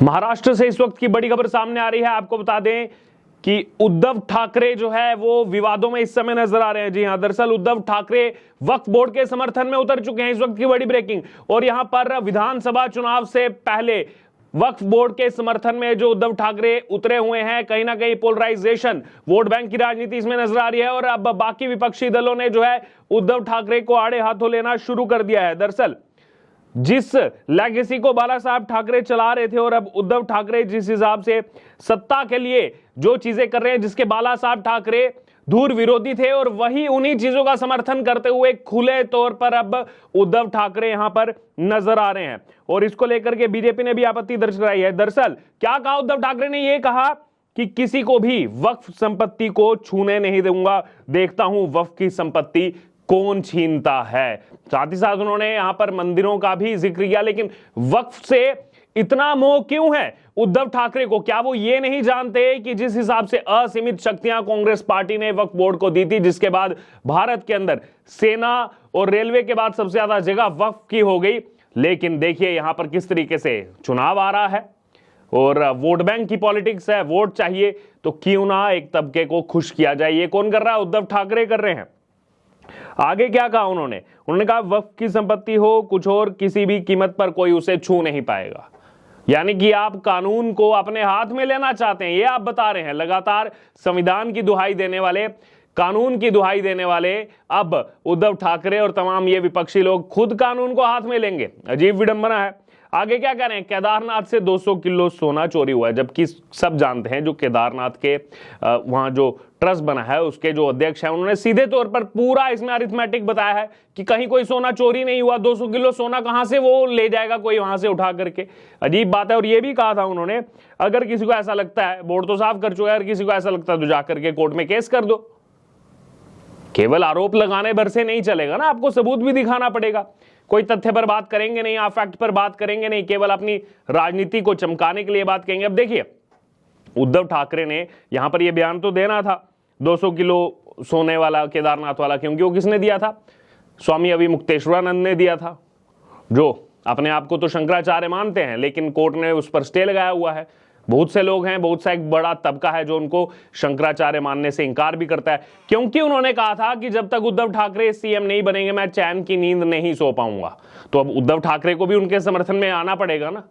महाराष्ट्र से इस वक्त की बड़ी खबर सामने आ रही है। आपको बता दें कि उद्धव ठाकरे जो है वो विवादों में इस समय नजर आ रहे हैं। जी हां, दरअसल उद्धव ठाकरे वक्फ बोर्ड के समर्थन में उतर चुके हैं। इस वक्त की बड़ी ब्रेकिंग। और यहां पर विधानसभा चुनाव से पहले वक्फ बोर्ड के समर्थन में जो उद्धव ठाकरे उतरे हुए हैं, कहीं ना कहीं पोलराइजेशन, वोट बैंक की राजनीति इसमें नजर आ रही है। और अब बाकी विपक्षी दलों ने जो है उद्धव ठाकरे को आड़े हाथों लेना शुरू कर दिया है। दरअसल जिस लेगेसी को बाला साहब ठाकरे चला रहे थे और अब उद्धव ठाकरे जिस हिसाब से सत्ता के लिए जो चीजें कर रहे हैं, जिसके बाला साहब ठाकरे धूर विरोधी थे, और वही उन्हीं चीजों का समर्थन करते हुए खुले तौर पर अब उद्धव ठाकरे यहां पर नजर आ रहे हैं। और इसको लेकर के बीजेपी ने भी आपत्ति दर्ज कराई है। दरअसल क्या कहा उद्धव ठाकरे ने? यह कहा कि किसी को भी वक्फ संपत्ति को छूने नहीं दूंगा, देखता हूं वक्फ की संपत्ति कौन छीनता है। साथ ही साथ उन्होंने यहां पर मंदिरों का भी जिक्र किया। लेकिन वक्फ से इतना मोह क्यों है उद्धव ठाकरे को? क्या वो ये नहीं जानते कि जिस हिसाब से असीमित शक्तियां कांग्रेस पार्टी ने वक्फ बोर्ड को दी थी, जिसके बाद भारत के अंदर सेना और रेलवे के बाद सबसे ज्यादा जगह वक्फ की हो गई। लेकिन देखिए यहां पर किस तरीके से चुनाव आ रहा है और वोट बैंक की पॉलिटिक्स है। वोट चाहिए तो क्यों ना एक तबके को खुश किया जाए। ये कौन कर रहा है? उद्धव ठाकरे कर रहे हैं। आगे क्या कहा उन्होंने कहा वक्फ की संपत्ति हो कुछ और, किसी भी कीमत पर कोई उसे छू नहीं पाएगा। यानी कि आप कानून को अपने हाथ में लेना चाहते हैं, ये आप बता रहे हैं। लगातार संविधान की दुहाई देने वाले, कानून की दुहाई देने वाले अब उद्धव ठाकरे और तमाम ये विपक्षी लोग खुद कानून को हाथ में लेंगे। अजीब विडंबना है। आगे क्या कह रहे हैं? केदारनाथ से 200 किलो सोना चोरी हुआ है, जबकि सब जानते हैं जो केदारनाथ के वहां जो ट्रस्ट बना है उसके जो अध्यक्ष हैं, उन्होंने सीधे तौर पर पूरा इसमें अरिथमेटिक बताया है कि कहीं कोई सोना चोरी नहीं हुआ। 200 किलो सोना कहां से वो ले जाएगा कोई वहां से उठा करके? अजीब बात है। और ये भी कहा था उन्होंने, अगर किसी को ऐसा लगता है, बोर्ड तो साफ कर चुका है, अगर किसी को ऐसा लगता है तो जाकर के कोर्ट में केस कर दो। केवल आरोप लगाने भर से नहीं चलेगा ना, आपको सबूत भी दिखाना पड़ेगा। कोई तथ्य पर बात करेंगे नहीं, आप फैक्ट पर बात करेंगे नहीं, केवल अपनी राजनीति को चमकाने के लिए बात करेंगे। अब देखिए उद्धव ठाकरे ने यहां पर यह बयान तो देना था 200 किलो सोने वाला, केदारनाथ वाला, क्योंकि वो किसने दिया था? स्वामी अभिमुक्तेश्वरानंद ने दिया था, जो अपने आप को तो शंकराचार्य मानते हैं, लेकिन कोर्ट ने उस पर स्टे लगाया हुआ है। बहुत से लोग हैं, बहुत सा एक बड़ा तबका है जो उनको शंकराचार्य मानने से इंकार भी करता है, क्योंकि उन्होंने कहा था कि जब तक उद्धव ठाकरे सीएम नहीं बनेंगे मैं चैन की नींद नहीं सो पाऊंगा। तो अब उद्धव ठाकरे को भी उनके समर्थन में आना पड़ेगा ना,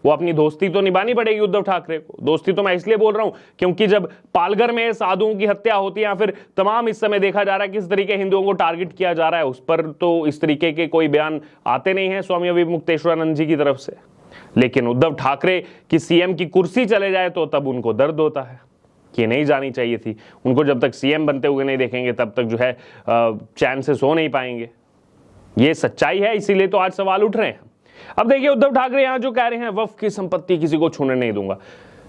वो अपनी दोस्ती तो निभानी पड़ेगी उद्धव ठाकरे को। दोस्ती तो मैं इसलिए बोल रहा हूं क्योंकि जब पालघर में साधुओं की हत्या होती है या फिर तमाम इस समय देखा जा रहा है किस तरीके हिंदुओं को टारगेट किया जा रहा है, उस पर तो इस तरीके के कोई बयान आते नहीं है स्वामी अभिमुक्तेश्वरानंद जी की तरफ से। लेकिन उद्धव ठाकरे की सीएम की कुर्सी चले जाए तो तब उनको दर्द होता है कि नहीं जानी चाहिए थी। उनको जब तक सीएम बनते हुए नहीं देखेंगे तब तक जो है चैन से सो नहीं पाएंगे। ये सच्चाई है, इसीलिए तो आज सवाल उठ रहे हैं। अब देखिए उद्धव ठाकरे यहां जो कह रहे हैं वक्फ की संपत्ति किसी को छूने नहीं दूंगा।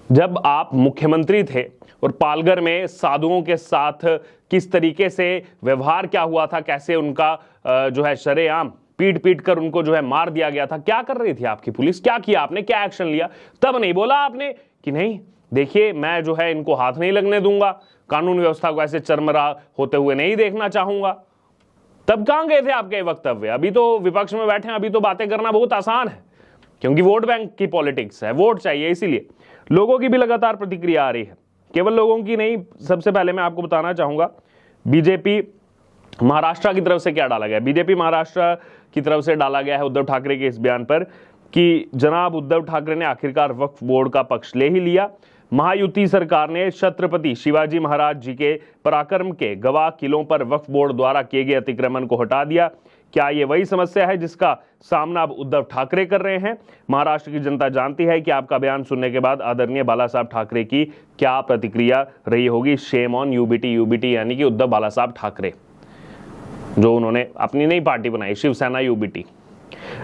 जब आप मुख्यमंत्री थे और पालघर में साधुओं के साथ किस तरीके से व्यवहार क्या हुआ था, कैसे उनका जो है शरेआम पीट पीट कर उनको जो है मार दिया गया था, क्या कर रही थी आपकी पुलिस? क्या किया आपने? क्या एक्शन लिया? तब नहीं बोला आपने कि नहीं देखिए मैं जो है इनको हाथ नहीं लगने दूंगा, कानून व्यवस्था को ऐसे चरमरा होते हुए नहीं देखना चाहूंगा। तब कहां गए थे आपके वक्तव्य? अभी तो विपक्ष में बैठे हैं, अभी तो बातें करना बहुत आसान है क्योंकि वोट बैंक की पॉलिटिक्स है, वोट चाहिए। इसीलिए लोगों की भी लगातार प्रतिक्रिया आ रही है, केवल लोगों की नहीं। सबसे पहले मैं आपको बताना चाहूंगा बीजेपी महाराष्ट्र की तरफ से क्या डाला गया। बीजेपी महाराष्ट्र की तरफ से डाला गया है उद्धव ठाकरे के इस बयान पर कि जनाब उद्धव ठाकरे ने आखिरकार वक्फ बोर्ड का पक्ष ले ही लिया। महायुति सरकार ने छत्रपति शिवाजी महाराज जी के पराक्रम के गवाह किलों पर वक्फ बोर्ड द्वारा किए गए अतिक्रमण को हटा दिया। क्या ये वही समस्या है जिसका सामना अब उद्धव ठाकरे कर रहे हैं? महाराष्ट्र की जनता जानती है कि आपका बयान सुनने के बाद आदरणीय बाला साहब ठाकरे की क्या प्रतिक्रिया रही होगी। शेम ऑन यूबीटी यानी कि उद्धव बाला साहब ठाकरे, जो उन्होंने अपनी नई पार्टी बनाई शिवसेना यूबीटी।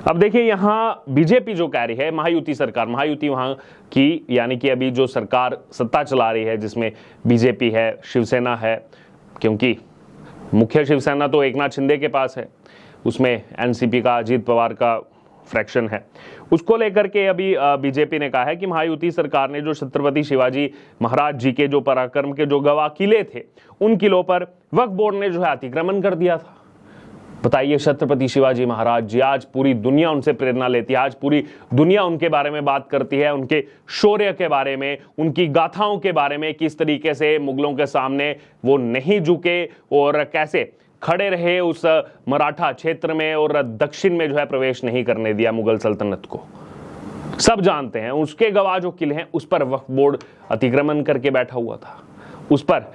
अब देखिए यहां बीजेपी जो कह रही है महायुति सरकार, महायुति वहां की यानी कि अभी जो सरकार सत्ता चला रही है जिसमें बीजेपी है, शिवसेना है, क्योंकि मुख्य शिवसेना तो एकनाथ शिंदे के पास है, उसमें एनसीपी का अजीत पवार का फ्रैक्शन है, उसको लेकर के अभी बीजेपी ने कहा है कि महायुति सरकार ने जो छत्रपति शिवाजी महाराज जी के जो पराक्रम के जो गवाह किले थे उन किलों पर वक्फ बोर्ड ने जो है अतिक्रमण कर दिया था। बताइए, छत्रपति शिवाजी महाराज जी, आज पूरी दुनिया उनसे प्रेरणा लेती है, आज पूरी दुनिया उनके बारे में बात करती है, उनके शौर्य के बारे में, उनकी गाथाओं के बारे में, किस तरीके से मुगलों के सामने वो नहीं झुके और कैसे खड़े रहे उस मराठा क्षेत्र में और दक्षिण में जो है प्रवेश नहीं करने दिया मुगल सल्तनत को। सब जानते हैं। उसके गवाह जो किले हैं उस पर वक्फ बोर्ड अतिक्रमण करके बैठा हुआ था, उस पर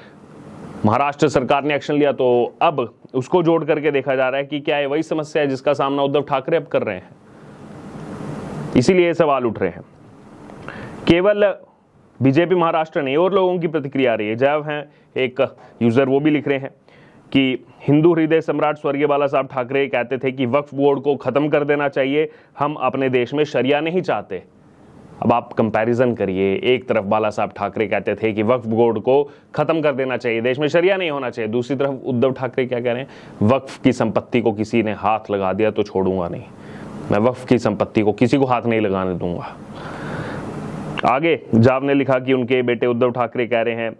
महाराष्ट्र सरकार ने एक्शन लिया, तो अब उसको जोड़ करके देखा जा रहा है कि क्या ये वही समस्या है जिसका सामना उद्धव ठाकरे अब कर रहे हैं। इसीलिए सवाल उठ रहे हैं। केवल बीजेपी महाराष्ट्र नहीं, और लोगों की प्रतिक्रिया आ रही है। जब हैं एक यूजर, वो भी लिख रहे हैं कि हिंदू हृदय सम्राट स्वर्गीय बाला साहब ठाकरे कहते थे कि वक्फ बोर्ड को खत्म कर देना चाहिए, हम अपने देश में शरिया नहीं चाहते। अब आप कंपैरिजन करिए, एक तरफ बाला साहब ठाकरे कहते थे कि वक्फ बोर्ड को खत्म कर देना चाहिए, देश में शरिया नहीं होना चाहिए, दूसरी तरफ उद्धव ठाकरे क्या कह रहे हैं, वक्फ की संपत्ति को किसी ने हाथ लगा दिया तो छोड़ूंगा नहीं, मैं वक्फ की संपत्ति को किसी को हाथ नहीं लगाने दूंगा। आगे जाव ने लिखा कि उनके बेटे उद्धव ठाकरे कह रहे हैं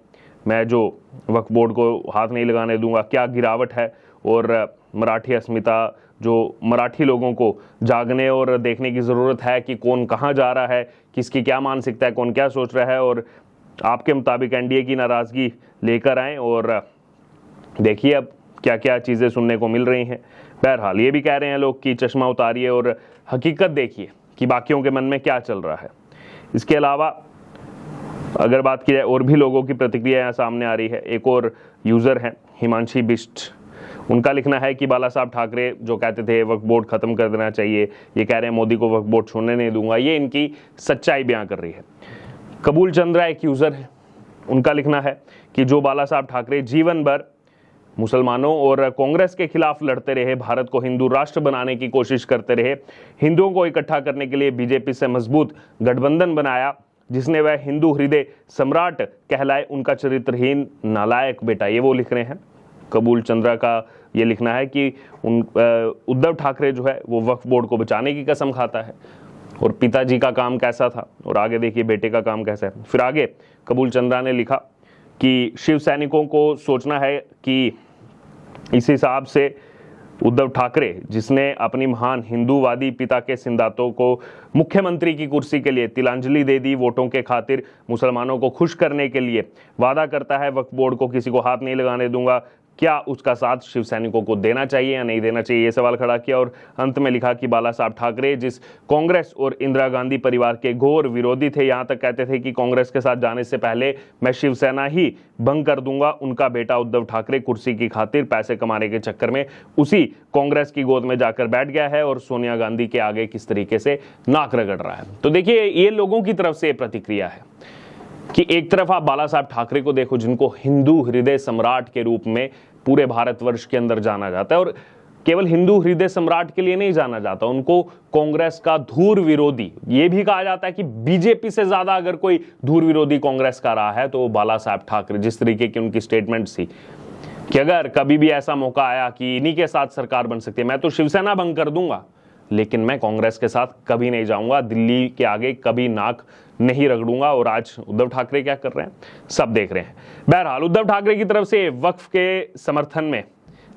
मैं जो वक्फ बोर्ड को हाथ नहीं लगाने दूंगा, क्या गिरावट है। और मराठी अस्मिता, जो मराठी लोगों को जागने और देखने की ज़रूरत है कि कौन कहाँ जा रहा है, किसकी क्या मानसिकता है, कौन क्या सोच रहा है, और आपके मुताबिक एनडीए की नाराज़गी लेकर आएँ और देखिए अब क्या क्या चीज़ें सुनने को मिल रही हैं। बहरहाल ये भी कह रहे हैं लोग कि चश्मा उतारिए और हकीकत देखिए कि बाकियों के मन में क्या चल रहा है। इसके अलावा अगर बात की जाए और भी लोगों की प्रतिक्रिया यहाँ सामने आ रही है। एक और यूज़र हैं हिमांशी बिष्ट, उनका लिखना है कि बाला साहब ठाकरे जो कहते थे वक्फ बोर्ड खत्म कर देना चाहिए, ये कह रहे हैं मोदी को वक्फ बोर्ड छोड़ने नहीं दूंगा, ये इनकी सच्चाई बयां कर रही है। कबूल चंद्रा एक यूज़र है, उनका लिखना है कि जो बाला साहब ठाकरे जीवन भर मुसलमानों और कांग्रेस के खिलाफ लड़ते रहे, भारत को हिंदू राष्ट्र बनाने की कोशिश करते रहे, हिंदुओं को इकट्ठा करने के लिए बीजेपी से मजबूत गठबंधन बनाया, जिसने वह हिंदू हृदय सम्राट कहलाए, उनका चरित्रहीन नालायक बेटा, ये वो लिख रहे हैं। कबूल चंद्रा का ये लिखना है कि उद्धव ठाकरे जो है वो वक्फ बोर्ड को बचाने की कसम खाता है, और पिताजी का काम कैसा था, और आगे देखिए बेटे का काम कैसा है। फिर आगे कबूल चंद्रा ने लिखा कि शिव सैनिकों को सोचना है कि इस हिसाब से उद्धव ठाकरे, जिसने अपनी महान हिंदूवादी पिता के सिद्धांतों को मुख्यमंत्री की कुर्सी के लिए तिलांजलि दे दी, वोटों के खातिर मुसलमानों को खुश करने के लिए वादा करता है वक्फ बोर्ड को किसी को हाथ नहीं लगाने दूंगा, क्या उसका साथ शिव सैनिकों को देना चाहिए या नहीं देना चाहिए, ये सवाल खड़ा किया। और अंत में लिखा कि बाला साहब ठाकरे जिस कांग्रेस और इंदिरा गांधी परिवार के घोर विरोधी थे, यहाँ तक कहते थे कि कांग्रेस के साथ जाने से पहले मैं शिवसेना ही भंग कर दूंगा, उनका बेटा उद्धव ठाकरे कुर्सी की खातिर पैसे कमाने के चक्कर में उसी कांग्रेस की गोद में जाकर बैठ गया है और सोनिया गांधी के आगे किस तरीके से नाक रगड़ रहा है। तो देखिए ये लोगों की तरफ से प्रतिक्रिया है कि एक तरफ आप बाला साहब ठाकरे को देखो, जिनको हिंदू हृदय सम्राट के रूप में पूरे भारतवर्ष के अंदर जाना जाता है, और केवल हिंदू हृदय सम्राट के लिए नहीं जाना जाता, उनको कांग्रेस का धूर विरोधी, ये भी कहा जाता है कि बीजेपी से ज्यादा अगर कोई धूर विरोधी कांग्रेस का रहा है तो बाला साहब ठाकरे। जिस तरीके की उनकी स्टेटमेंट थी कि अगर कभी भी ऐसा मौका आया कि इन्हीं के साथ सरकार बन सकती है, मैं तो शिवसेना भंग कर दूंगा, लेकिन मैं कांग्रेस के साथ कभी नहीं जाऊंगा, दिल्ली के आगे कभी नाक नहीं रगड़ूंगा। और आज उद्धव ठाकरे क्या कर रहे हैं सब देख रहे हैं। बहरहाल उद्धव ठाकरे की तरफ से वक्फ के समर्थन में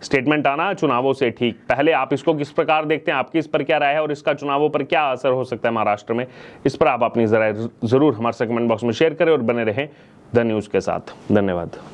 स्टेटमेंट आना चुनावों से ठीक पहले, आप इसको किस प्रकार देखते हैं, आपकी इस पर क्या राय है और इसका चुनावों पर क्या असर हो सकता है महाराष्ट्र में, इस पर आप अपनी राय जरूर हमारे कमेंट बॉक्स में शेयर करें और बने रहें द न्यूज़ के साथ। धन्यवाद।